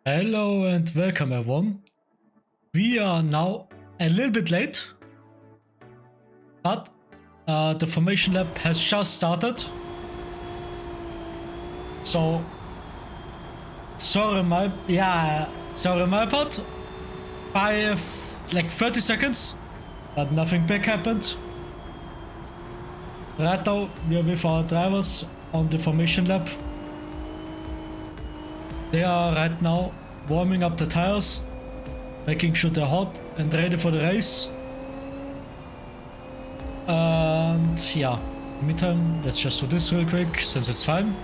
Hello and welcome everyone. We are now a little bit late, but the formation lab has just started. So sorry my part. By like 30 seconds, but nothing big happened. Right now we are with our drivers on the formation lab. They are right now warming up the tires, making sure they're hot and ready for the race. And yeah, in the meantime, let's just do this real quick since it's fine.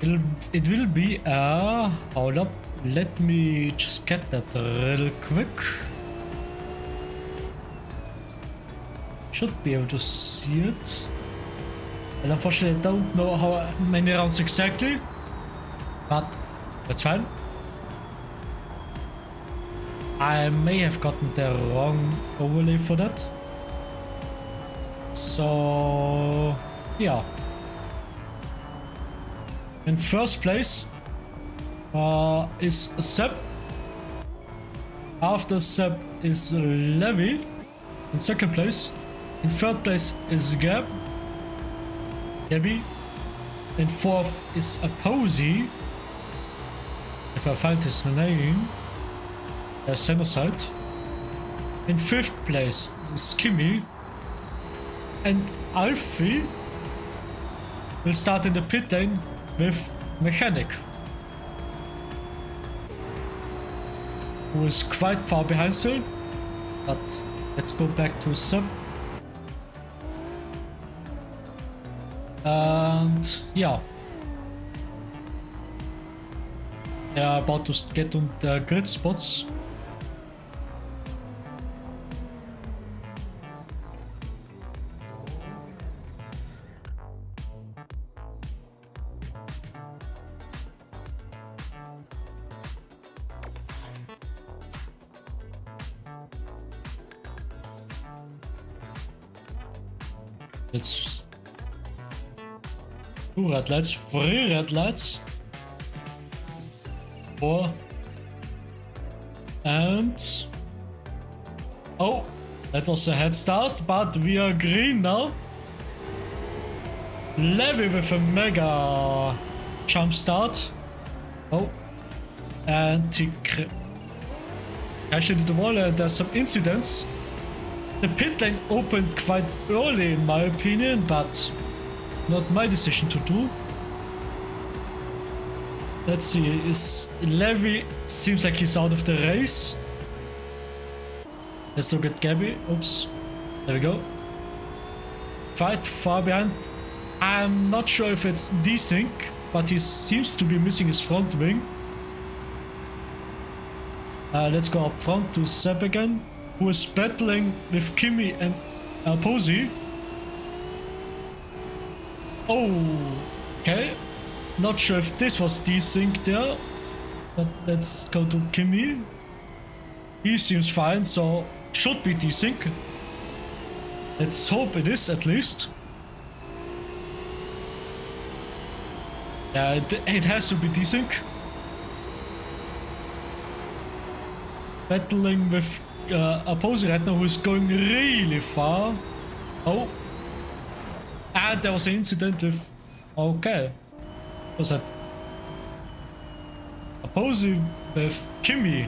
It will be hold up, let me just get that real quick. Should be able to see it. And unfortunately I don't know how many rounds exactly, but that's fine. I may have gotten the wrong overlay for that. So yeah. In first place is Seb. After Seb is Levy. In second place. In third place is Gabby. In fourth is Posey. If I find his name. Genocide. In fifth place is Kimmy. And Alfie will start in the pit lane with Mechanic, who is quite far behind still, but let's go back to Sub. And yeah, they are about to get on the grid spots. It's 2 red lights, 3 red lights, 4, and oh, that was a head start, but we are green now. Levy with a mega jump start. Oh, and he crashed into the wall, and there's some incidents. The pit lane opened quite early in my opinion, but not my decision to do. Let's see, is Levy seems like he's out of the race. Let's look at Gabby. Oops. There we go. Quite far behind. I'm not sure if it's desync, but he seems to be missing his front wing. Let's go up front to Seb again, who is battling with Kimmy and Posey. Oh, okay. Not sure if this was desync there, but let's go to Kimmy. He seems fine, so should be desync. Let's hope it is at least. Yeah, it has to be desync. Battling with Posey right now, who is going really far. Oh, and there was an incident with. Okay, what was that? Posey with Kimmy.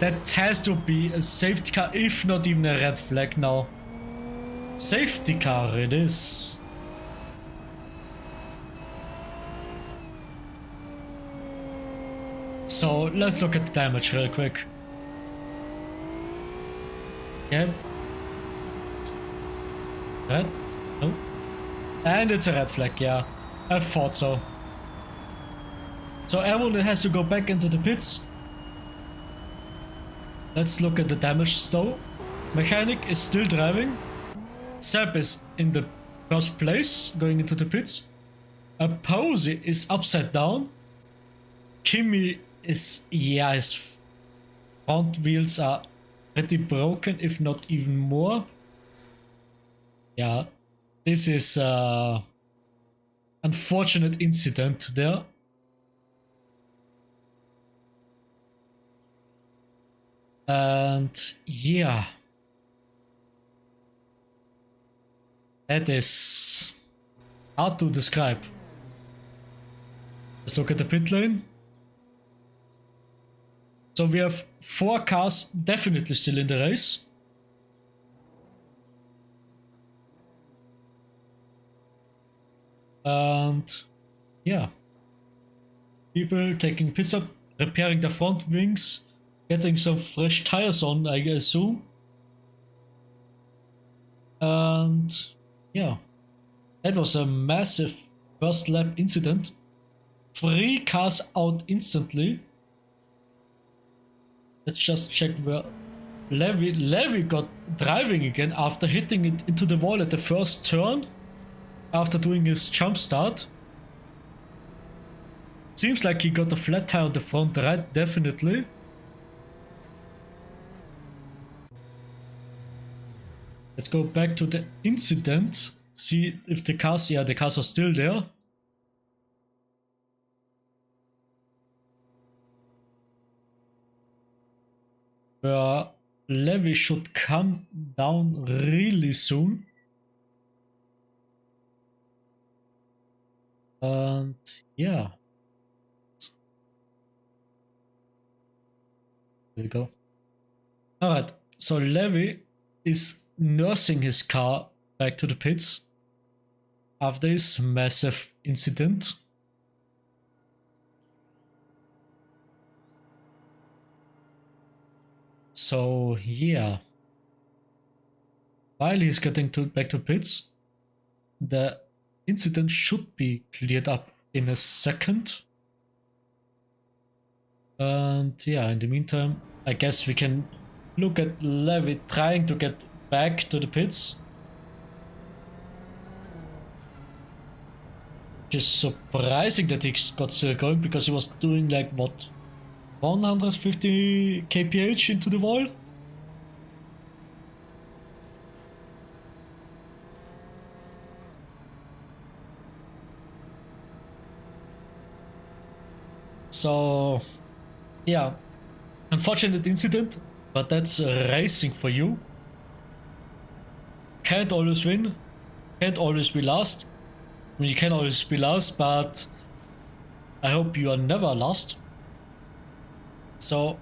That has to be a safety car, if not even a red flag now. Safety car it is. So let's look at the damage real quick. Yeah. Red? No. And it's a red flag, yeah. I thought so. So everyone has to go back into the pits. Let's look at the damage though. Mechanic is still driving. Seb is in the first place, going into the pits. Posey is upside down. Kimmy is, yeah, his front wheels are pretty broken, if not even more. Yeah, this is unfortunate incident there. And yeah, that is hard to describe. Let's look at the pit lane. So we have 4 cars definitely still in the race. And yeah, people taking pits up, repairing the front wings, getting some fresh tires on, I assume. And yeah, that was a massive first lap incident. 3 cars out instantly. Let's just check where Levy got driving again after hitting it into the wall at the first turn after doing his jump start. Seems like he got a flat tire on the front right, definitely. Let's go back to the incident. See if the cars, yeah, the cars are still there. Where Levy should come down really soon. And yeah. There we go. Alright, so Levy is nursing his car back to the pits after this massive incident. So yeah, while he's getting back to pits, the incident should be cleared up in a second. And yeah, in the meantime, I guess we can look at Levy trying to get back to the pits. Just surprising that he got still going, because he was doing like what, 150 kph into the wall? So yeah, unfortunate incident, but that's racing for you. Can't always win, can't always be last. I mean, you can always be last, but I hope you are never last. So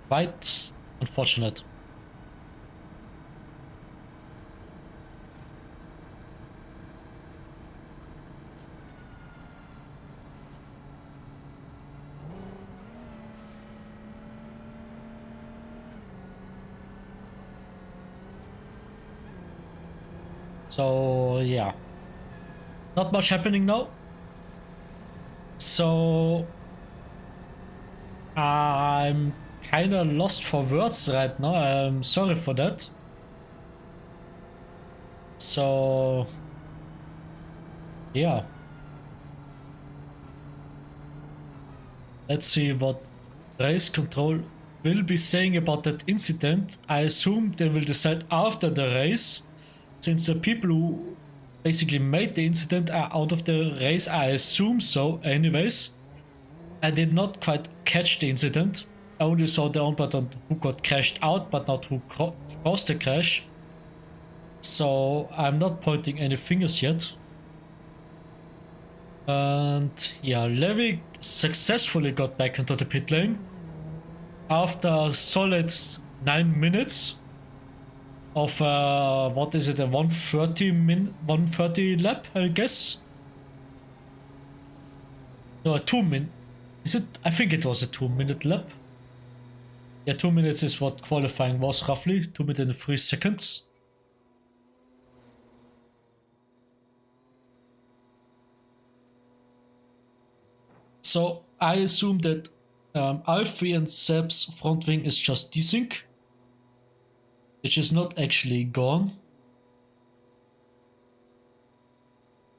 quite unfortunate. So yeah, not much happening now. So I'm kinda lost for words right now. I'm sorry for that. So yeah, let's see what race control will be saying about that incident. I assume they will decide after the race, since the people who basically made the incident are out of the race. I assume so anyways. I did not quite catch the incident. I only saw the onboard on who got crashed out, but not who caused the crash. So I'm not pointing any fingers yet. And yeah, Levy successfully got back into the pit lane after a solid 9 minutes of what is it, a 130 lap, I guess? No, a 2 min. Is it? I think it was a 2-minute lap. Yeah, 2 minutes is what qualifying was roughly. 2 minutes and 3 seconds. So I assume that Alfie and Seb's front wing is just desync, which is not actually gone.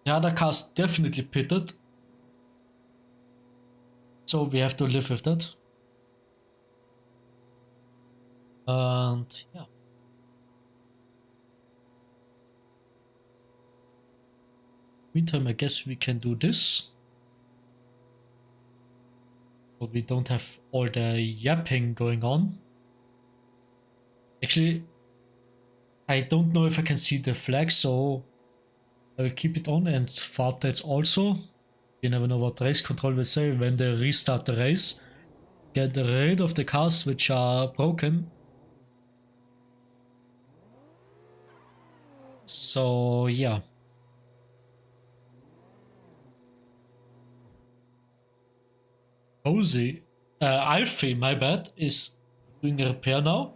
The other car's definitely pitted, so we have to live with that. And yeah. meantime, I guess we can do this. But we don't have all the yapping going on. Actually, I don't know if I can see the flag, so I will keep it on, and for updates also. You never know what race control will say when they restart the race. Get rid of the cars which are broken. So yeah. Cozy. Alfie, my bad, is doing a repair now.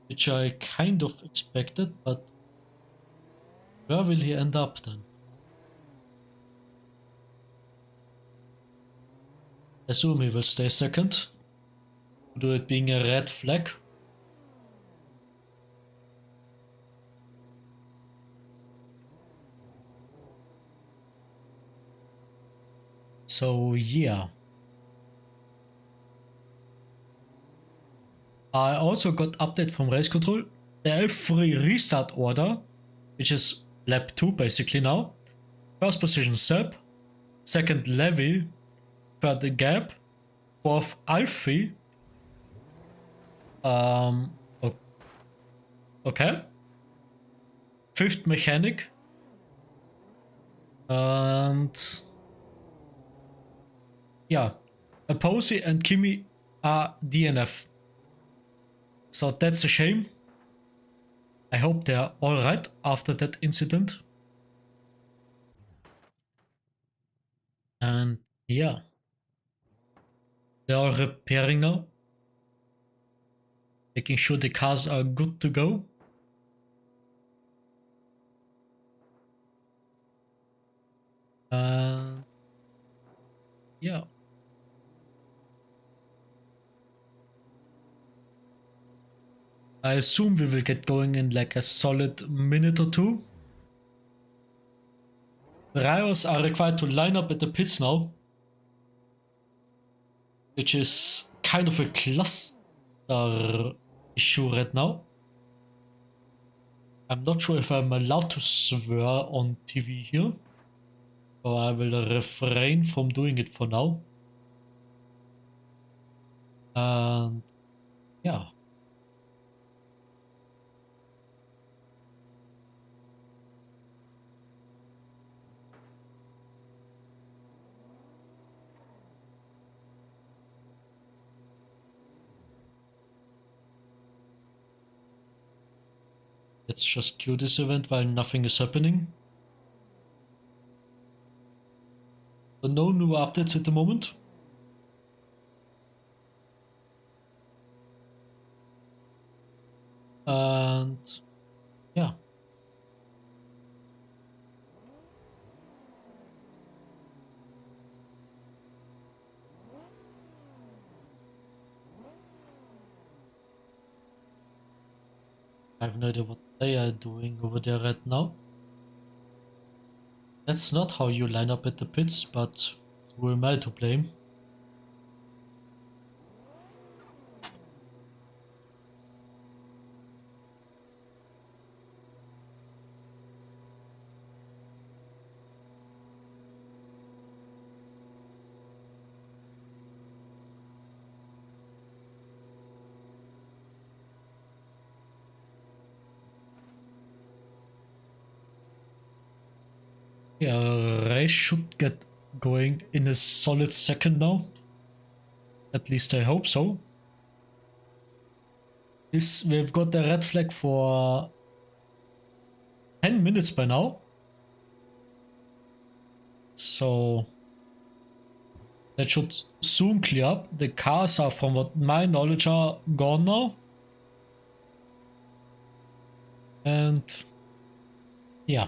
Which I kind of expected, but where will he end up then? Assume he will stay second. Do it being a red flag. So yeah. I also got update from race control. The F3 restart order, which is lap 2 basically now. First position Seb, second Levy, third Gap, fourth Alfie. Okay. Fifth Mechanic. And yeah, Posey and Kimi are DNF. So that's a shame. I hope they're alright after that incident. And yeah, they are repairing now, making sure the cars are good to go. Yeah. I assume we will get going in like a solid minute or two. Drivers are required to line up at the pits now, which is kind of a cluster issue right now. I'm not sure if I'm allowed to swear on TV here, so I will refrain from doing it for now. And yeah. Let's just queue this event while nothing is happening. So no new updates at the moment. And yeah. I have no idea what they are doing over there right now. That's not how you line up at the pits, but who am I to blame? Yeah, race should get going in a solid second now. At least I hope so. We've got the red flag for 10 minutes by now. So that should soon clear up. The cars are, from what my knowledge are, gone now. And yeah.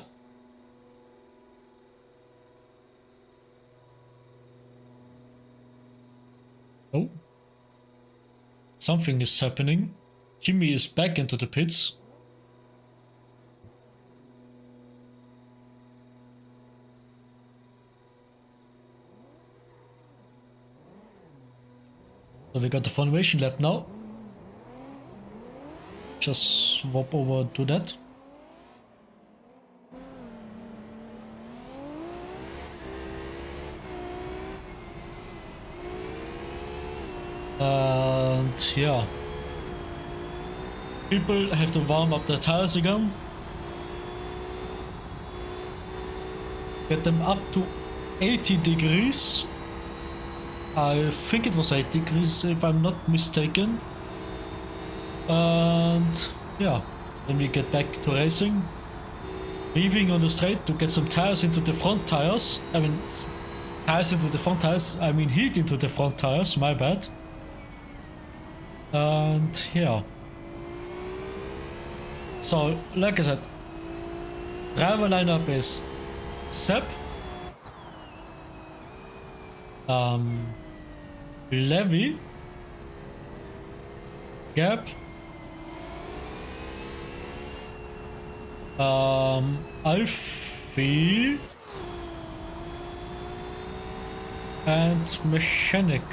Oh. Something is happening. Kimi is back into the pits. So we got the formation lap now. Just swap over to that. And yeah, people have to warm up their tires again, get them up to 80 degrees. I think it was 8 degrees if I'm not mistaken. And yeah, then we get back to racing, leaving on the straight to get some tires into the front tires. I mean, tires into the front tires, I mean heat into the front tires, my bad. And yeah, so like I said, driver lineup is Seb, Levi, Gab, Alfie, and Mechanic.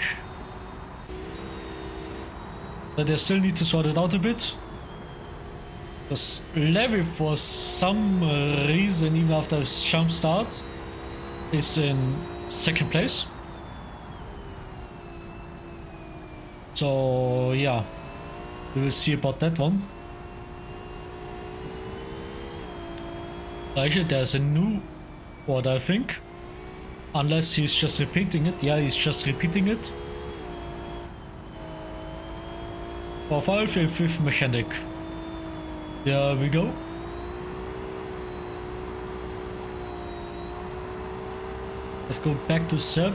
But they still need to sort it out a bit. Because Levi, for some reason, even after his jump start, is in second place. So yeah, we will see about that one. Actually, there's a new order, I think. Unless he's just repeating it. Yeah, he's just repeating it. For 5 and 5th mechanic. There we go. Let's go back to Seb.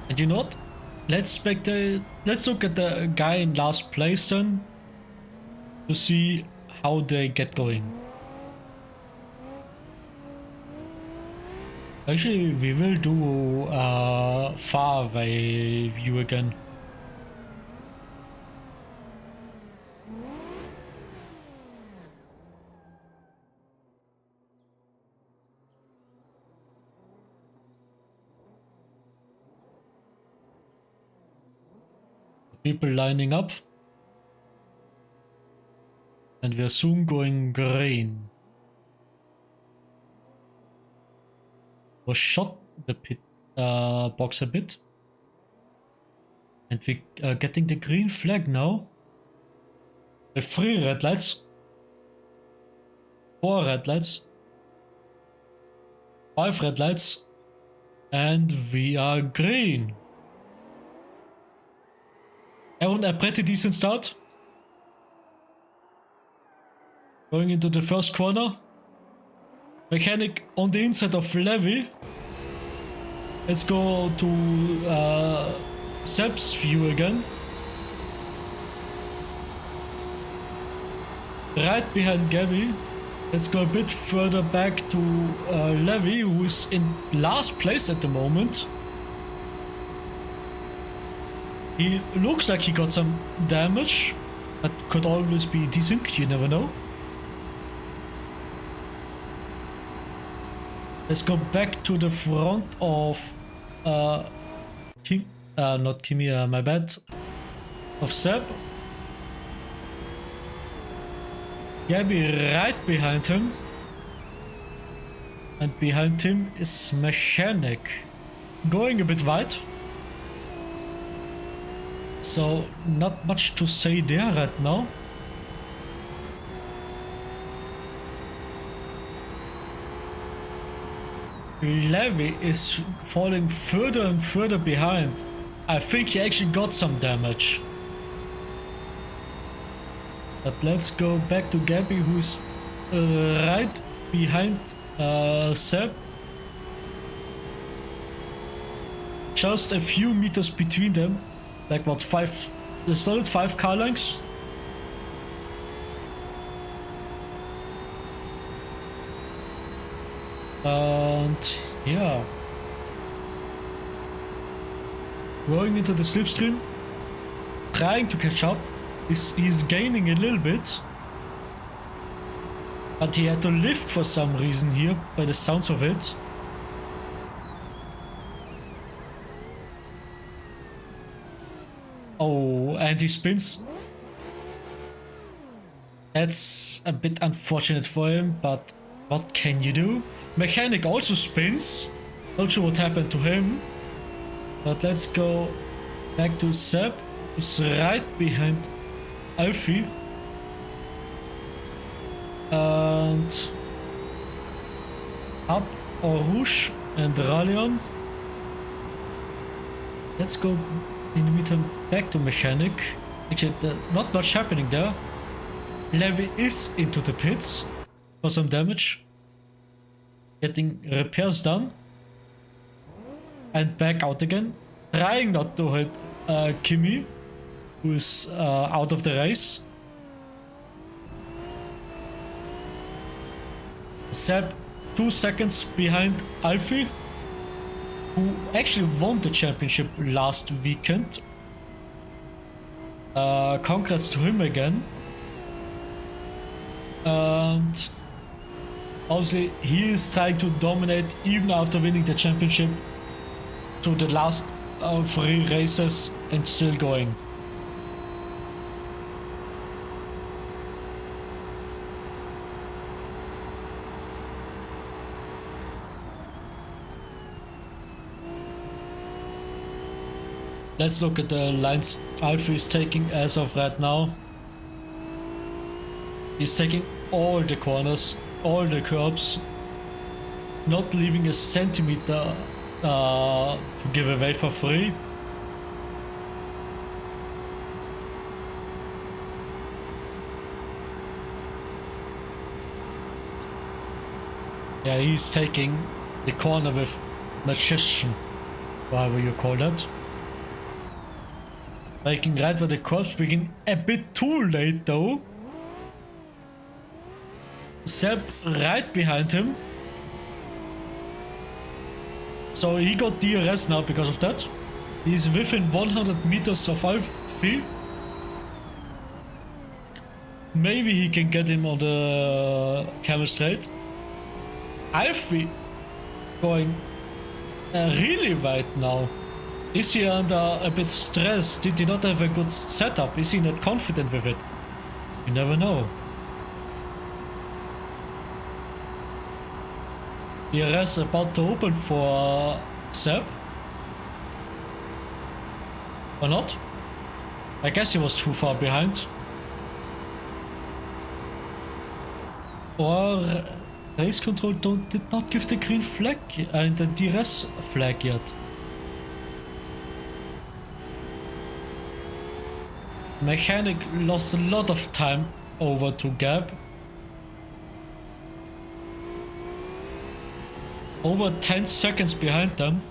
And you know what? Let's look at the guy in last place then, to see how they get going. Actually, we will do far away view again. People lining up. And we are soon going green. Was shot the pit box a bit. And we are getting the green flag now. With 3 red lights. 4 red lights. 5 red lights. And we are green. Everyone a pretty decent start. Going into the first corner. Mechanic on the inside of Levi. Let's go to Seb's view again. Right behind Gabby. Let's go a bit further back to Levi, who is in last place at the moment. He looks like he got some damage. That could always be desync, you never know. Let's go back to the front of not Kimi, my bad, of Seb. Gabby right behind him. And behind him is Mechanic. Going a bit wide. So not much to say there right now. Levi is falling further and further behind. I think he actually got some damage. But let's go back to Gabby, who's right behind Seb. Just a few meters between them. Like what, the solid 5 car lengths? And yeah. Going into the slipstream. Trying to catch up. He's gaining a little bit. But he had to lift for some reason here, by the sounds of it. Oh, and he spins. That's a bit unfortunate for him, but what can you do? Mechanic also spins. Not sure what happened to him. But let's go back to Seb, who's right behind Alfie. And up Rouge and Ralion. Let's go in the meantime back to mechanic. Actually, not much happening there. Levy is into the pits for some damage. Getting repairs done. And back out again. Trying not to hit Kimi, who is out of the race. Seb 2 seconds behind Alfie, who actually won the championship last weekend. Congrats to him again. And obviously he is trying to dominate even after winning the championship to the last 3 races and still going. Let's look at the lines Alfie is taking as of right now. He's taking all the corners, all the curbs, not leaving a centimeter to give away for free. Yeah, he's taking the corner with magician, whatever you call that. Making right where the curbs begin a bit too late though. Seb right behind him. So he got DRS now because of that. He's within 100 meters of Alfie. Maybe he can get him on the camel straight. Alfie going really wide now. Is he under a bit stress? Did he not have a good setup? Is he not confident with it? You never know. DRS about to open for Seb. Or not? I guess he was too far behind. Or race control did not give the green flag and the DRS flag yet. Mechanic lost a lot of time over to Gab. Over 10 seconds behind them.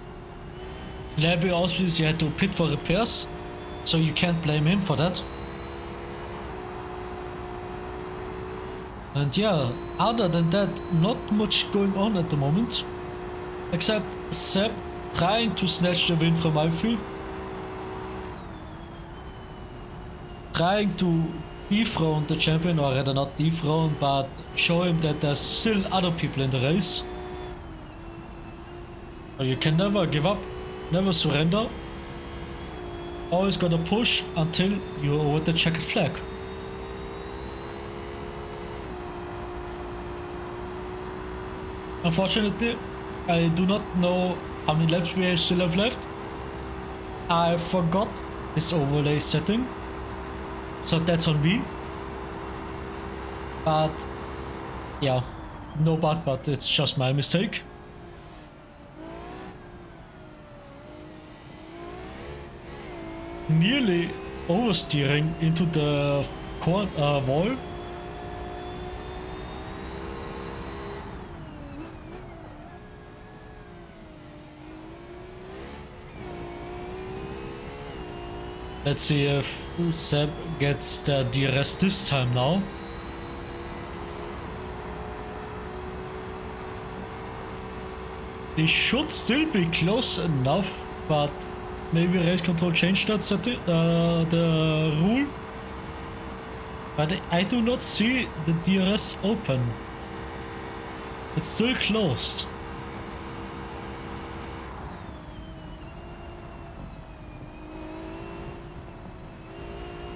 Levy obviously had to pit for repairs, so you can't blame him for that. And yeah, other than that, not much going on at the moment. Except Seb trying to snatch the win from Alfie. Trying to dethrone the champion, or rather not dethrone, but show him that there's still other people in the race. So you can never give up, never surrender. Always gotta push until you're over the checkered flag. Unfortunately, I do not know how many laps we still have left. I forgot this overlay setting, so that's on me. But yeah, no but it's just my mistake. Nearly oversteering into the wall. Let's see if Seb gets the DRS this time now. He should still be close enough, but maybe race control changed that the rule. But I do not see the DRS open. It's still closed.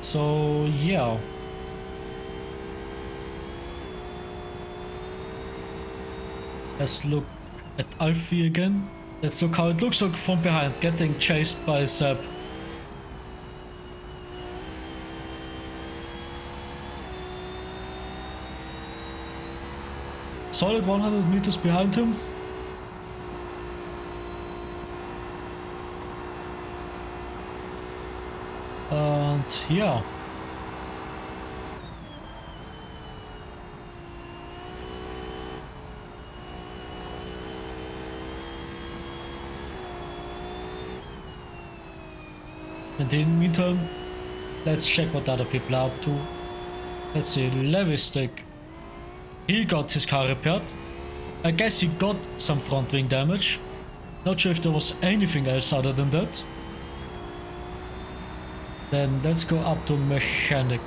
So yeah. Let's look at Alfie again. Let's look how it looks like from behind, getting chased by Seb. Solid 100 meters behind him. And yeah. And in the meantime, let's check what other people are up to. Let's see, Levistick. He got his car repaired. I guess he got some front wing damage. Not sure if there was anything else other than that. Then let's go up to Mechanic.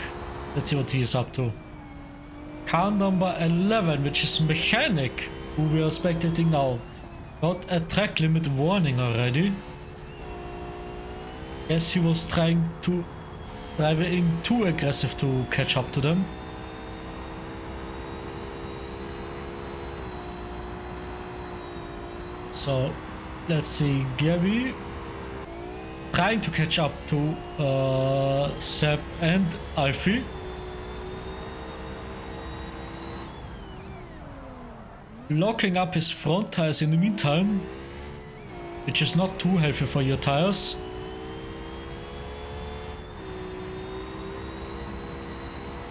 Let's see what he is up to. Car number 11, which is Mechanic, who we are spectating now, got a track limit warning already. Guess he was trying to drive in too aggressive to catch up to them. So let's see, Gabby trying to catch up to Seb and Alfie. Locking up his front tires in the meantime, which is not too healthy for your tires.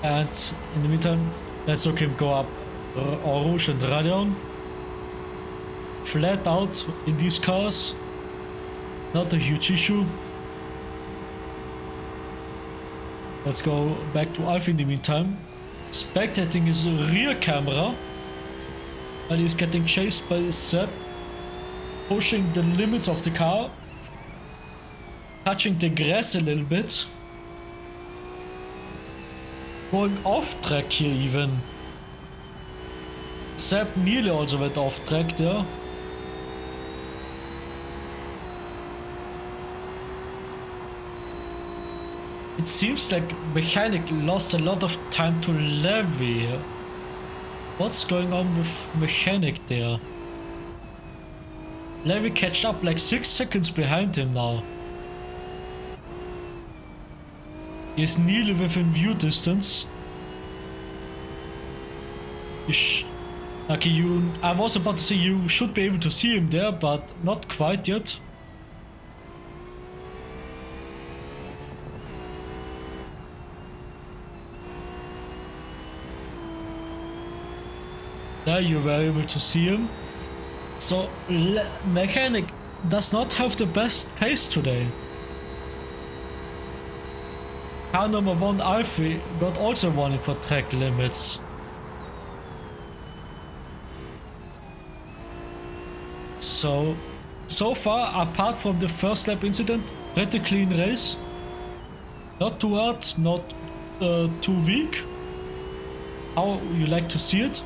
And in the meantime, let's look him go up Orange and Radion. Flat out in these cars, not a huge issue. Let's go back to Alfie in the meantime. Spectating his rear camera, and he's getting chased by Seb, pushing the limits of the car, touching the grass a little bit, going off track here even. Seb nearly also went off track there. It seems like Mechanic lost a lot of time to Levy. What's going on with Mechanic there? Levy catched up like 6 seconds behind him now. He's nearly within view distance. Okay, I was about to say you should be able to see him there, but not quite yet. There you were able to see him. So Mechanic does not have the best pace today. Car number 1 Alfie got also warning for track limits. So far, apart from the first lap incident, pretty clean race. Not too hard, not too weak. How you like to see it.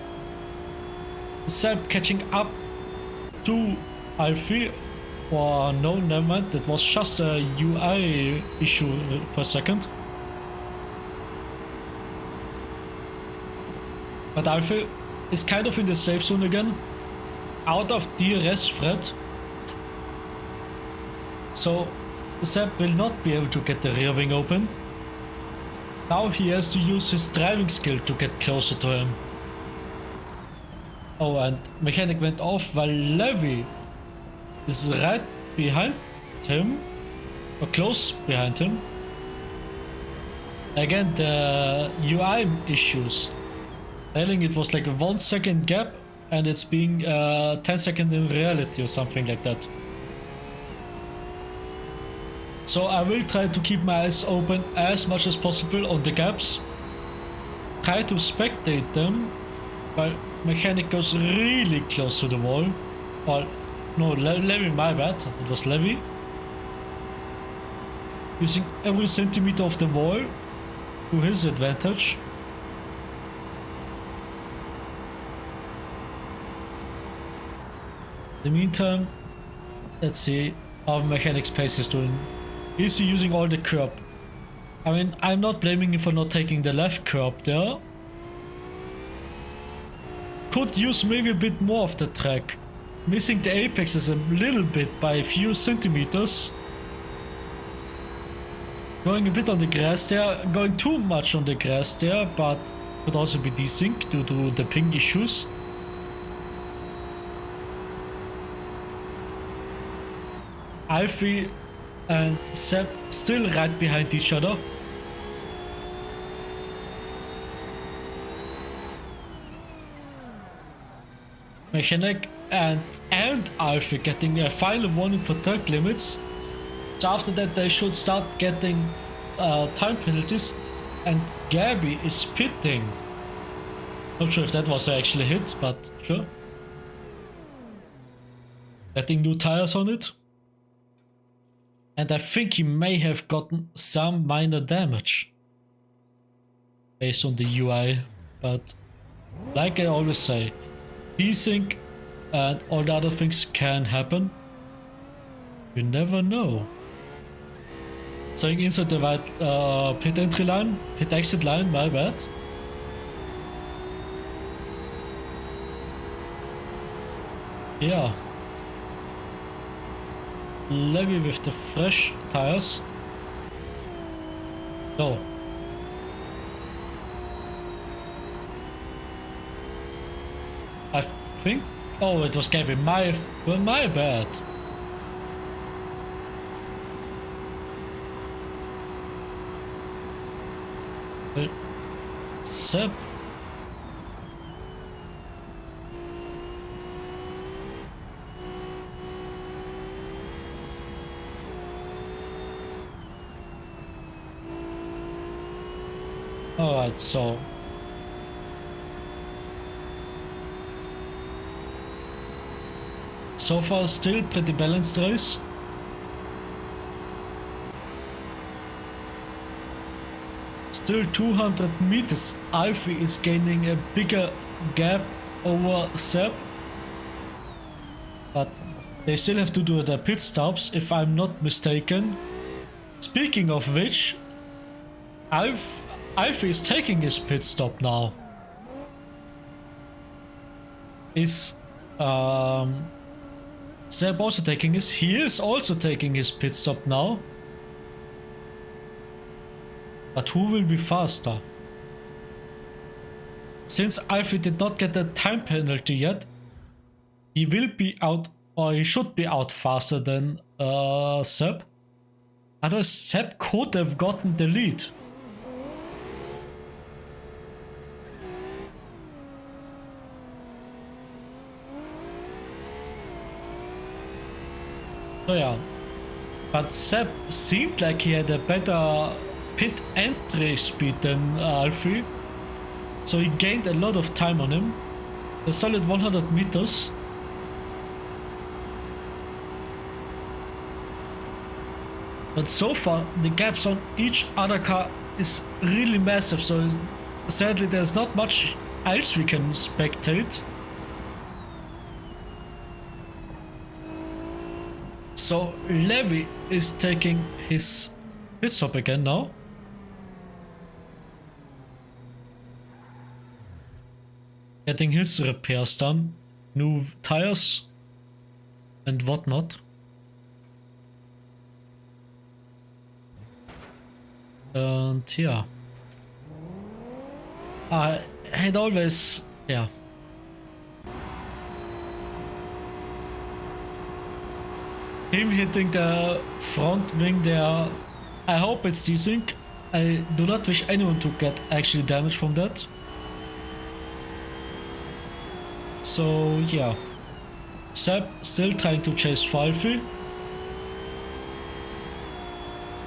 Seb catching up to Alfie. Oh no, never mind, that was just a UI issue for a second. But Alfie is kind of in the safe zone again, out of DRS threat. So Seb will not be able to get the rear wing open. Now he has to use his driving skill to get closer to him. Oh, and Mechanic went off while Levy is right behind him, or close behind him. Again, the UI issues. Telling it was like a 1 second gap, and it's being 10 seconds in reality or something like that. So I will try to keep my eyes open as much as possible on the gaps. Try to spectate them, while Mechanic goes really close to the wall. Or, no, Levy, my bad, it was Levy. Using every centimeter of the wall to his advantage. In the meantime, let's see how Mechanic's pace is doing. Is he using all the curb? I mean, I'm not blaming him for not taking the left curb there. Could use maybe a bit more of the track. missing the apexes a little bit by a few centimeters. Going a bit on the grass there, going too much on the grass there, but could also be desync due to the ping issues. Alfie and Seb still right behind each other. Mechanic and Alfie getting a final warning for track limits. So after that they should start getting time penalties, and Gabby is pitting. Not sure if that was actually a hit, but sure. Getting new tires on it. And I think he may have gotten some minor damage based on the UI, but like I always say, desync and all the other things can happen. You never know. Saying inside the right pit entry line, pit exit line, my bad. Yeah. Levy with the fresh tires. No. I think. Oh, it was Gabby. My bad. Seb. Alright, so far still pretty balanced race. Still 200 meters. Alfie is gaining a bigger gap over Seb, but they still have to do their pit stops if I'm not mistaken. Speaking of which, Alfie is taking his pit stop now. Is Seb also taking his? He is also taking his pit stop now. But who will be faster? Since Alfie did not get a time penalty yet, he will be out, or he should be out faster than Seb. Otherwise Seb could have gotten the lead. So yeah, but Seb seemed like he had a better pit entry speed than Alfie, so he gained a lot of time on him. A solid 100 meters. But so far the gaps on each other car is really massive, so sadly there's not much else we can spectate. So Levy is taking his pit stop again now. Getting his repairs done, new tires and whatnot. And yeah, I had always, yeah. Him hitting the front wing there, I hope it's desync. I do not wish anyone to get actually damage from that. So yeah, Seb still trying to chase Alfie.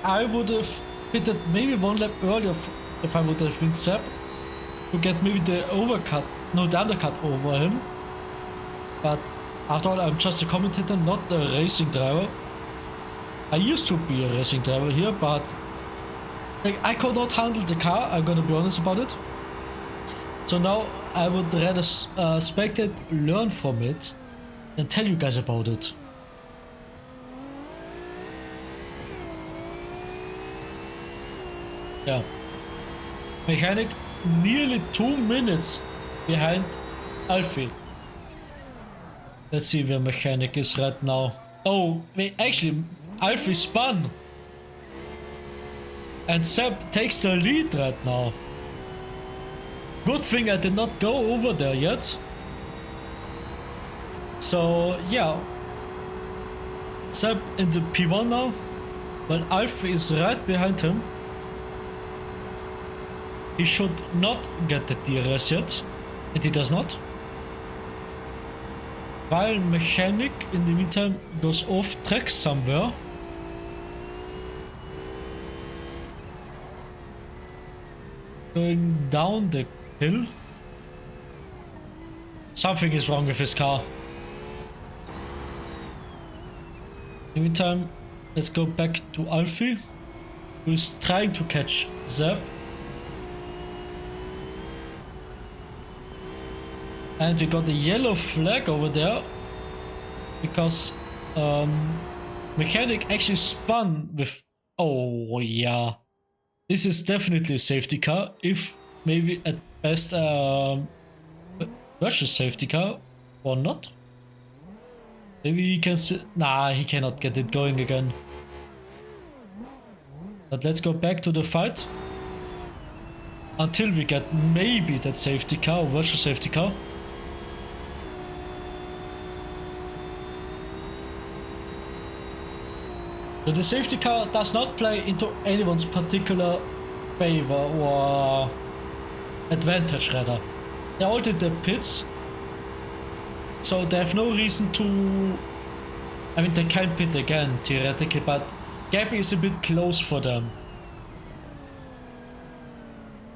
I would have pitted maybe one lap earlier if I would have been Seb, to get maybe the undercut over him. But after all, I'm just a commentator, not a racing driver. I used to be a racing driver here, but like, I could not handle the car, I'm gonna be honest about it. So now I would rather spectate, learn from it, and tell you guys about it. Yeah. Mechanic nearly 2 minutes behind Alfie. Let's see where mechanic is right now. Oh, wait, actually, Alfie spun. And Seb takes the lead right now. Good thing I did not go over there yet. So, yeah. Seb in the P1 now. But Alfie is right behind him. He should not get the DRS yet. And he does not. While mechanic in the meantime goes off track somewhere. Going down the hill. Something is wrong with his car. In the meantime, let's go back to Alfie, who is trying to catch Zeb. And we got the yellow flag over there because mechanic actually spun with. Oh yeah, this is definitely a safety car. If maybe at best versus safety car or not. Maybe he can. Nah, he cannot get it going again. But let's go back to the fight until we get maybe that safety car or virtual safety car. So the safety car does not play into anyone's particular favor or advantage rather. They all did the pits, so they have no reason to. I mean, they can pit again theoretically, but Gabby is a bit close for them.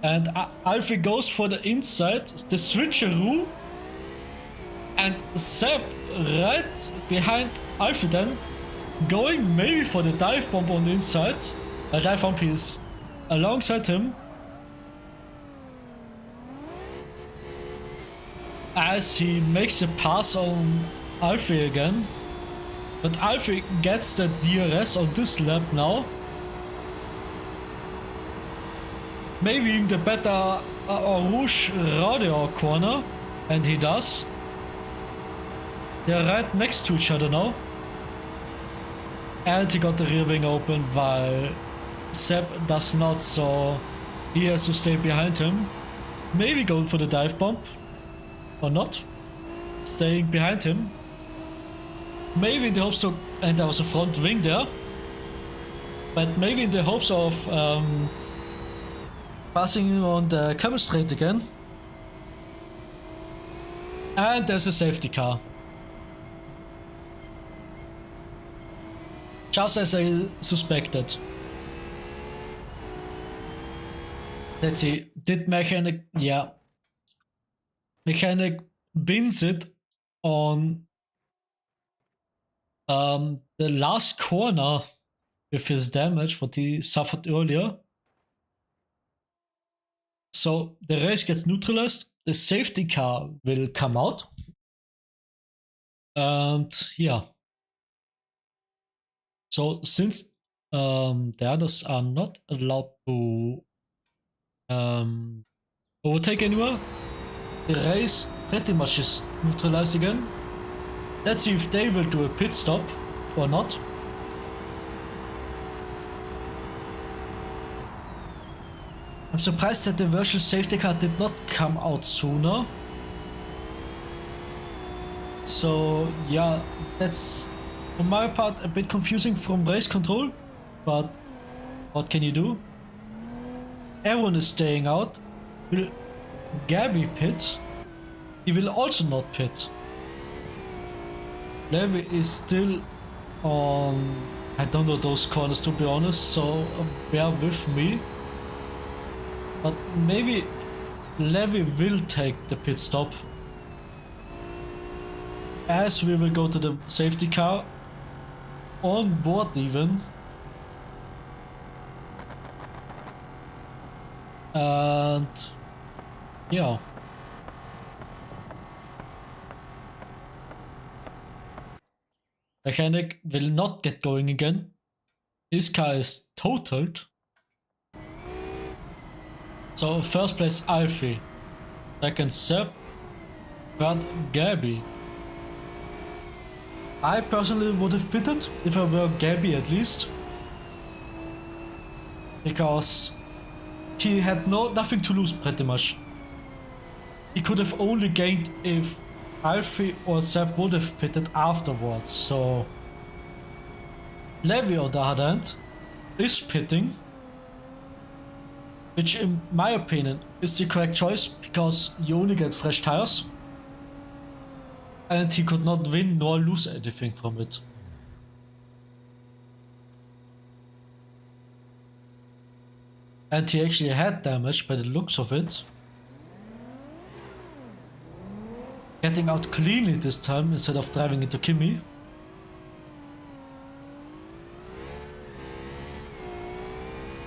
And Alfie goes for the inside, the switcheroo, and Seb right behind Alfie then, going maybe for the dive bomb on the inside. A dive bomb is alongside him. As he makes a pass on Alfie again. But Alfie gets the DRS on this lap now. Maybe in the better Rouge radio corner. And he does. They're right next to each other now. And he got the rear wing open while Seb does not, so he has to stay behind him. Maybe going for the dive bomb. Or not. Staying behind him. Maybe in the hopes to... And there was a front wing there. But maybe in the hopes of passing on the camel straight again. And there's a safety car. Just as I suspected. Let's see. Did mechanic... Yeah. Mechanic bins it on the last corner with his damage, what he suffered earlier. So the race gets neutralized. The safety car will come out. And yeah. So since the others are not allowed to overtake anymore, the race pretty much is neutralized again. Let's see if they will do a pit stop or not. I'm surprised that the virtual safety car did not come out sooner. So yeah, that's on my part a bit confusing from race control, but what can you do? Everyone is staying out. Will Gabby pit? He will also not pit. Levi is still on... I don't know those corners to be honest, so bear with me. But maybe Levi will take the pit stop. As we will go to the safety car. On board even. And... yeah. Mechanic will not get going again. His car is totaled. So first place Alfie. Second Seb. Third Gabby. I personally would have pitted if I were Gabby at least. Because he had nothing to lose pretty much. He could have only gained if Alfie or Seb would have pitted afterwards, so... Levy on the other hand is pitting, which in my opinion is the correct choice because you only get fresh tires and he could not win nor lose anything from it. And he actually had damage by the looks of it. Getting out cleanly this time instead of driving into Kimi.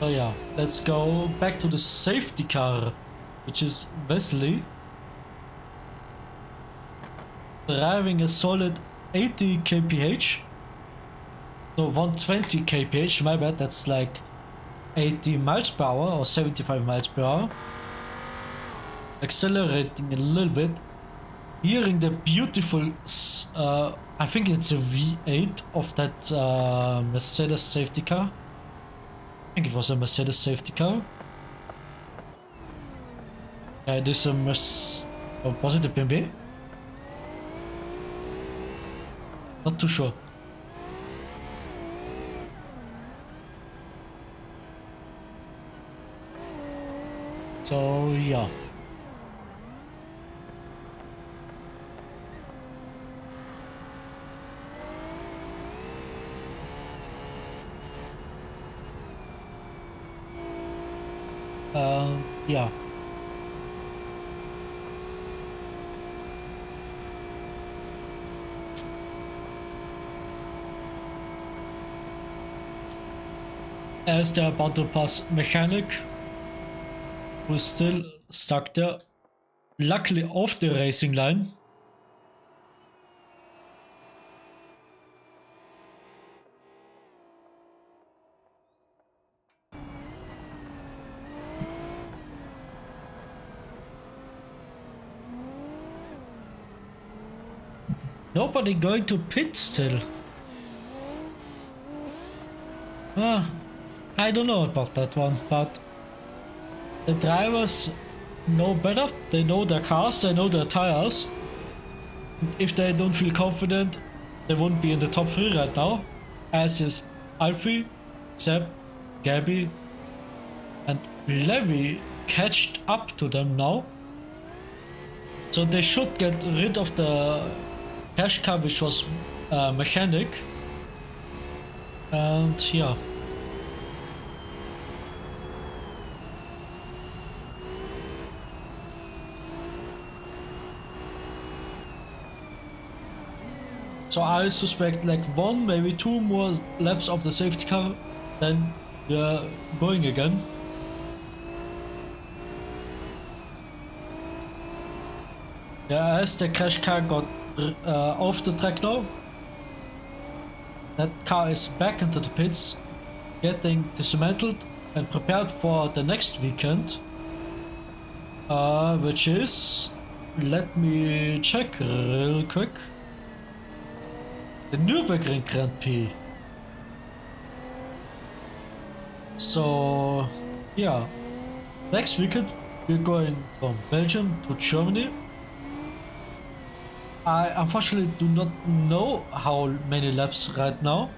So yeah, let's go back to the safety car, which is Wesley. Driving a solid 80 kph. So 120 kph, my bad, that's like 80 miles per hour or 75 miles per hour. Accelerating a little bit. Hearing the beautiful, I think it's a V8 of that Mercedes safety car. I think it was a Mercedes safety car. This is a was it a BMW? Not too sure. So yeah. Yeah. As they're about to pass Mechanic, who's still stuck there, luckily off the racing line. Nobody going to pit still. I don't know about that one, but the drivers know better. They know their cars, they know their tires. If they don't feel confident, they won't be in the top 3 right now. As is Alfie, Seb, Gabby, and Levy catched up to them now. So they should get rid of the cash car, which was Mechanic. And yeah. So I suspect like 1, maybe 2 more laps of the safety car, then we're going again. Yeah, as the crash car got off the track now, that car is back into the pits, getting dismantled and prepared for the next weekend, which is, let me check real quick, the Nürburgring Grand Prix. So yeah, next weekend we're going from Belgium to Germany. I unfortunately do not know how many laps right now.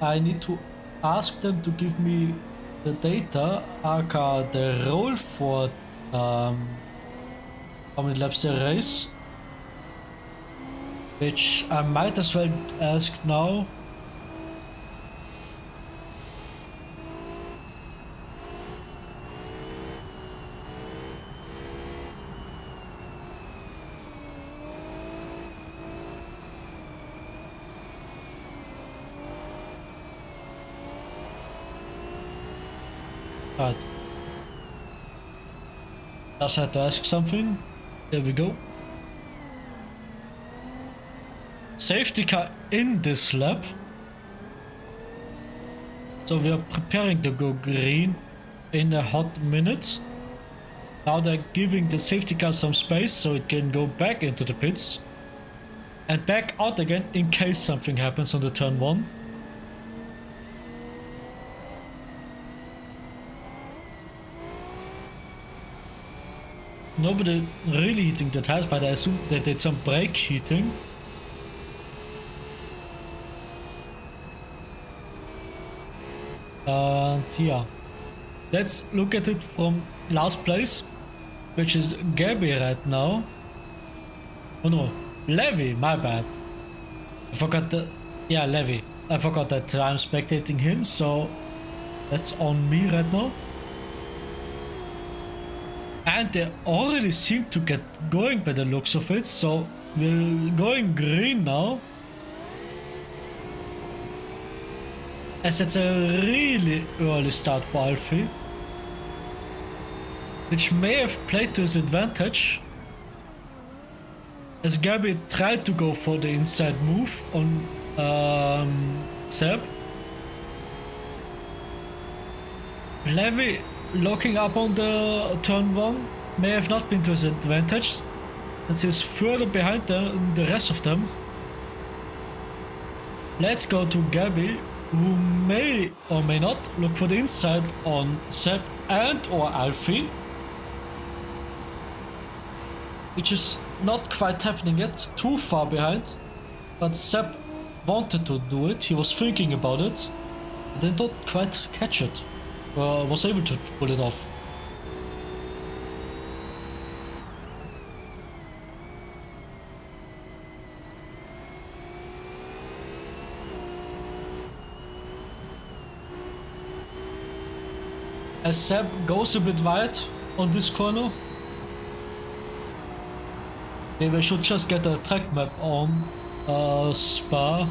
I need to ask them to give me the data, aka the roll for how many laps they race. Which I might as well ask now. Right. Just had to ask something. There we go. Safety car in this lap. So we are preparing to go green in a hot minute. Now they're giving the safety car some space so it can go back into the pits. and back out again in case something happens on the turn 1. Nobody really heating the tires, but I assume they did some brake heating. And yeah, let's look at it from last place, which is Gabby right now. Oh no, Levy, my bad. I forgot the... yeah, Levy. I forgot that I'm spectating him, so that's on me right now. And they already seem to get going by the looks of it, so we're going green now. As it's a really early start for Alfie, which may have played to his advantage, as Gabby tried to go for the inside move on Seb. Levy locking up on the turn 1 may have not been to his advantage, as he's further behind the rest of them. Let's go to Gabby, who may or may not look for the inside on Seb and or Alfie, which is not quite happening yet, too far behind, but Seb wanted to do it, he was thinking about it, but then don't quite catch it, was able to pull it off. As Seb goes a bit wide on this corner, maybe I should just get a track map on Spa.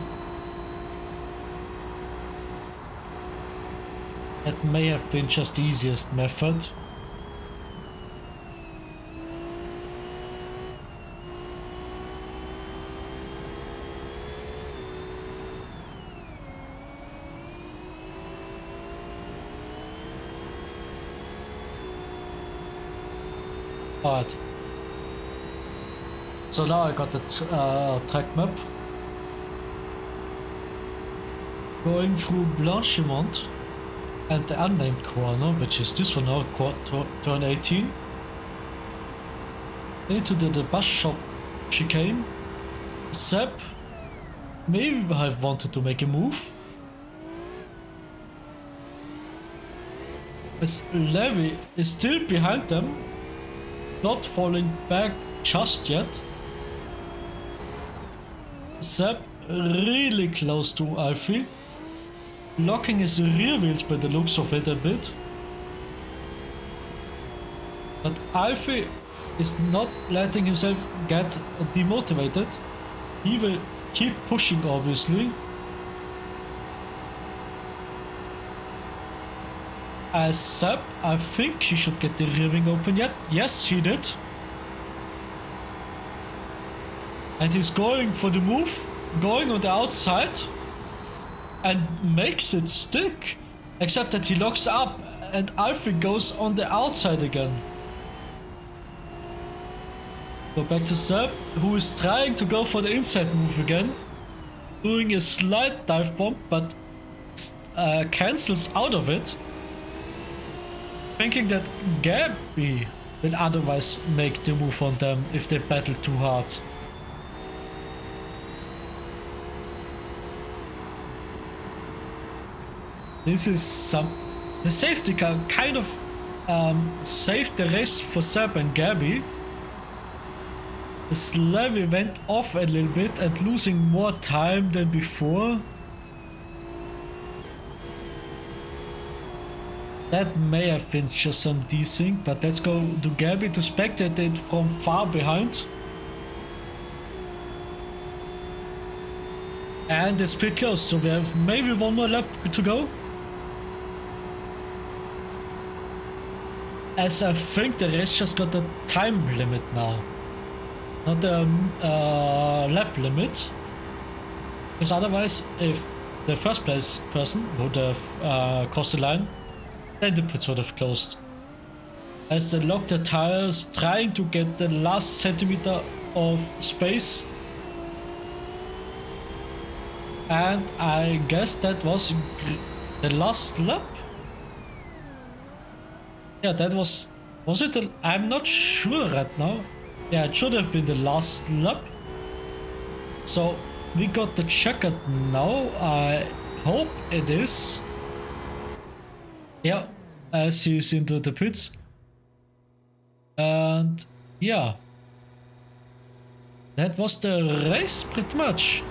That may have been just the easiest method. Alright. So now I got the track map. Going through Blanchimont and the unnamed corner, which is this one now, turn 18. Into the bus shop chicane. Seb maybe have wanted to make a move. As Levy is still behind them, not falling back just yet. Seb really close to Alfie, locking his rear wheels by the looks of it a bit. But Alfie is not letting himself get demotivated. He will keep pushing, obviously. As Seb, I think he should get the rear wing open yet. Yes, he did. And he's going for the move, going on the outside, and makes it stick. Except that he locks up and Alfie goes on the outside again. Go back to Seb, who is trying to go for the inside move again. Doing a slight dive bomb, but cancels out of it. Thinking that Gabby will otherwise make the move on them if they battle too hard. This is the safety car kind of saved the race for Seb and Gabby. The Levy went off a little bit and losing more time than before. That may have been just some desync, but let's go to Gabby to spectate it from far behind. And it's pretty close, so we have maybe one more lap to go. As I think the race just got a time limit now, not a lap limit. Because otherwise, if the first place person would have crossed the line, then the pits would have closed. As they lock the tires, trying to get the last centimeter of space. And I guess that was the last lap? Yeah, that was it? I'm not sure right now. Yeah, it should have been the last lap. So we got the checkered now. I hope it is. Yeah, as he's into the pits. And yeah, that was the race pretty much.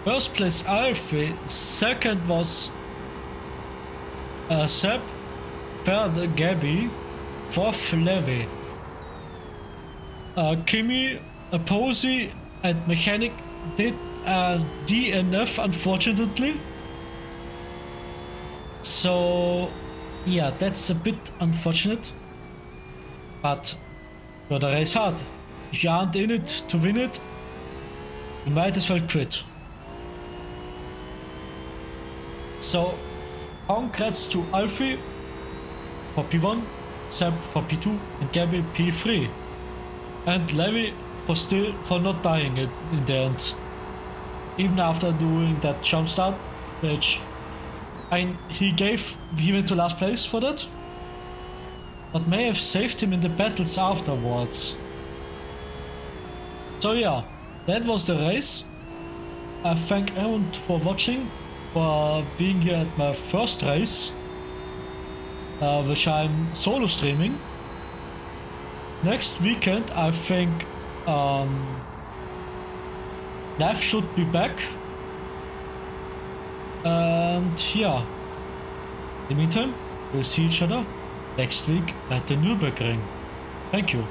First place Alfie, second was Seb, third Gabby, fourth Levi. Kimi, Posey and Mechanic did DNF unfortunately. So yeah, that's a bit unfortunate. But got the race hard. If you aren't in it to win it, you might as well quit. So, congrats to Alfie for P1, Seb for P2, and Gabby P3. And Levi for not dying in the end. Even after doing that jump start, which he went to last place for that. But may have saved him in the battles afterwards. So yeah, that was the race. I thank everyone for watching, for being here at my first race, which I'm solo streaming. Next weekend I think Live should be back. And yeah, in the meantime, we'll see each other next week at the Nürburgring. Thank you.